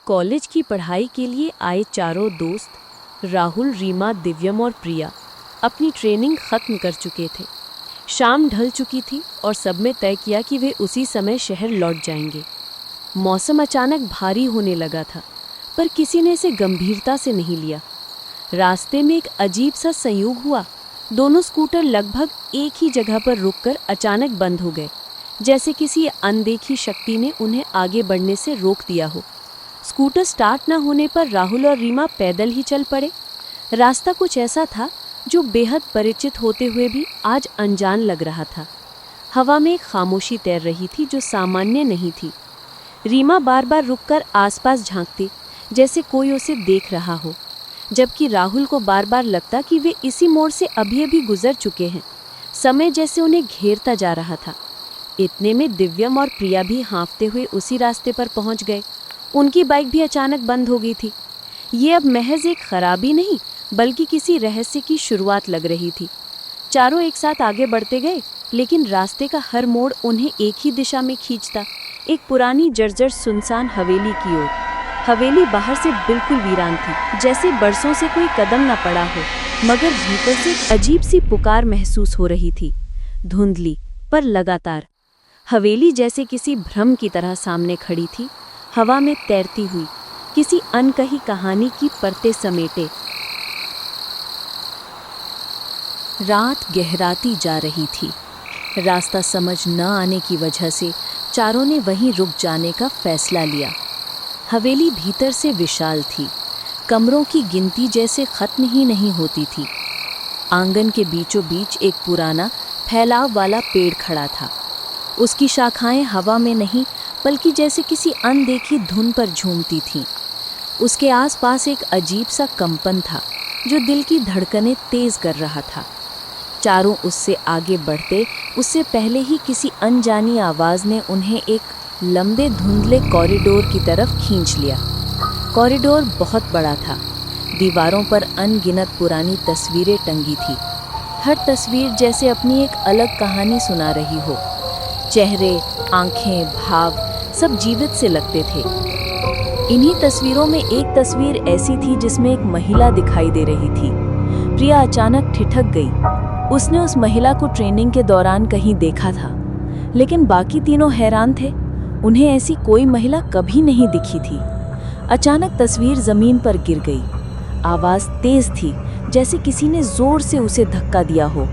College की पढ़ाई के लिए आए चारों दोस्त राहुल, रीमा, दिव्यम और प्रिया अपनी ट्रेनिंग खत्म कर चुके थे। शाम ढल चुकी थी और सब ने तय किया कि वे उसी समय शहर लौट जाएंगे। मौसम अचानक भारी होने लगा था, पर किसी ने इसे गंभीरता से नहीं लिया। रास्ते में एक अजीब सा संयोग हुआ। दोनों स्कूटर लगभग एक ही जगह पर रुककर अचानक बंद हो गए, जैसे किसी अनदेखी शक्ति ने उन्हें आगे बढ़ने से रोक दिया हो। स्कूटर स्टार्ट न होने पर राहुल और रीमा पैदल ही चल पड़े। रास्ता कुछ ऐसा था जो बेहद परिचित होते हुए भी आज अनजान लग रहा था। हवा में एक खामोशी तैर रही थी जो सामान्य नहीं थी। रीमा बार बार रुककर आसपास झांकती, जैसे कोई उसे देख रहा हो, जबकि राहुल को बार बार लगता कि वे इसी मोड़ से अभी अभी गुजर चुके हैं। समय जैसे उन्हें घेरता जा रहा था। इतने में दिव्यम और प्रिया भी हाँफते हुए उसी रास्ते पर पहुंच गए। उनकी बाइक भी अचानक बंद हो गई थी। ये अब महज एक खराबी नहीं, बल्कि किसी रहस्य की शुरुआत लग रही थी। चारों एक साथ आगे बढ़ते गए, लेकिन रास्ते का हर मोड़ उन्हें एक ही दिशा में खींचता, एक पुरानी जर्जर सुनसान हवेली की ओर। हवेली बाहर से बिल्कुल वीरान थी, जैसे बरसों से कोई कदम न पड़ा हो, मगर भीतर से एक अजीब सी पुकार महसूस हो रही थी, धुंधली पर लगातार। हवेली जैसे किसी भ्रम की तरह सामने खड़ी थी, हवा में तैरती हुई, किसी अनकही कहानी की परतें समेटे। रात गहराती जा रही थी। रास्ता समझ न आने की वजह से चारों ने वहीं रुक जाने का फैसला लिया। हवेली भीतर से विशाल थी, कमरों की गिनती जैसे खत्म ही नहीं होती थी। आंगन के बीचों बीच एक पुराना फैलाव वाला पेड़ खड़ा था। उसकी शाखाएं हवा में नहीं, बल्कि जैसे किसी अनदेखी धुन पर झूमती थीं। उसके आसपास एक अजीब सा कंपन था जो दिल की धड़कनें तेज कर रहा था। चारों उससे आगे बढ़ते उससे पहले ही किसी अनजानी आवाज़ ने उन्हें एक लंबे धुंधले कॉरिडोर की तरफ खींच लिया। कॉरिडोर बहुत बड़ा था। दीवारों पर अनगिनत पुरानी तस्वीरें टंगी थी। हर तस्वीर जैसे अपनी एक अलग कहानी सुना रही हो। चेहरे, आंखें, भाव सब जीवित से लगते थे। इन्हीं तस्वीरों में एक तस्वीर ऐसी थी जिसमें एक महिला दिखाई दे रही थी। प्रिया अचानक ठिठक गई। उसने उस महिला को ट्रेनिंग के दौरान कहीं देखा था, लेकिन बाकी तीनों हैरान थे। उन्हें ऐसी कोई महिला कभी नहीं दिखी थी। अचानक तस्वीर जमीन पर गिर गई। आवाज़ तेज थी, जैसे किसी ने जोर से उसे धक्का दिया हो।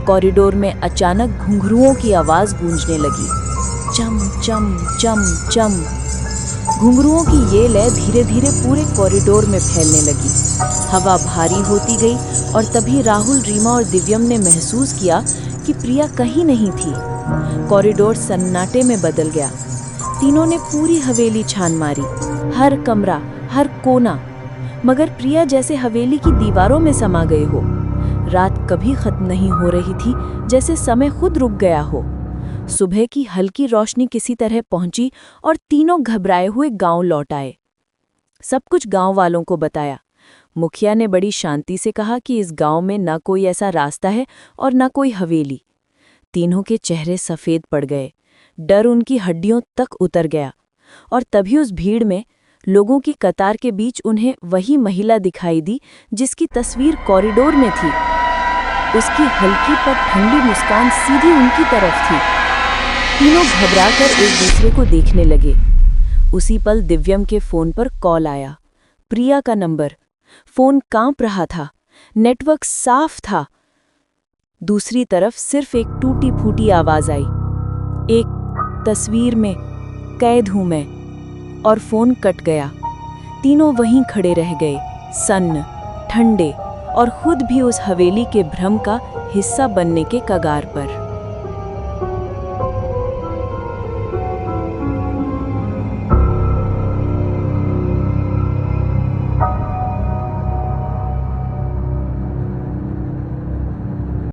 कॉरिडोर में अचानक घुंघरुओं की आवाज़ गूंजने लगी, चम चम चम चम। घुंघरुओं की ये लय धीरे धीरे पूरे कॉरिडोर में फैलने लगी। हवा भारी होती गई और तभी राहुल, रीमा और दिव्यम ने महसूस किया कि प्रिया कहीं नहीं थी। कॉरिडोर सन्नाटे में बदल गया। तीनों ने पूरी हवेली छान मारी, हर कमरा, हर कोना, मगर प्रिया जैसे हवेली की दीवारों में समा गए हो। रात कभी खत्म नहीं हो रही थी, जैसे समय खुद रुक गया हो। सुबह की हल्की रोशनी किसी तरह पहुंची और तीनों घबराए हुए गांव लौट आए। सब कुछ गांव वालों को बताया। मुखिया ने बड़ी शांति से कहा कि इस गांव में न कोई ऐसा रास्ता है और न कोई हवेली। तीनों के चेहरे सफ़ेद पड़ गए, डर उनकी हड्डियों तक उतर गया। और तभी उस भीड़ में, लोगों की कतार के बीच उन्हें वही महिला दिखाई दी जिसकी तस्वीर कॉरिडोर में थी। उसकी हल्की पर ठंडी मुस्कान सीधी उनकी तरफ थी। तीनों घबराकर एक दूसरे को देखने लगे। उसी पल दिव्यम के फ़ोन पर कॉल आया। प्रिया का नंबर। फ़ोन कांप रहा था, नेटवर्क साफ था। दूसरी तरफ सिर्फ एक टूटी फूटी आवाज़ आई, एक तस्वीर में कैद हूँ मैं। और फ़ोन कट गया। तीनों वहीं खड़े रह गए, सन्न, ठंडे, और खुद भी उस हवेली के भ्रम का हिस्सा बनने के कगार पर।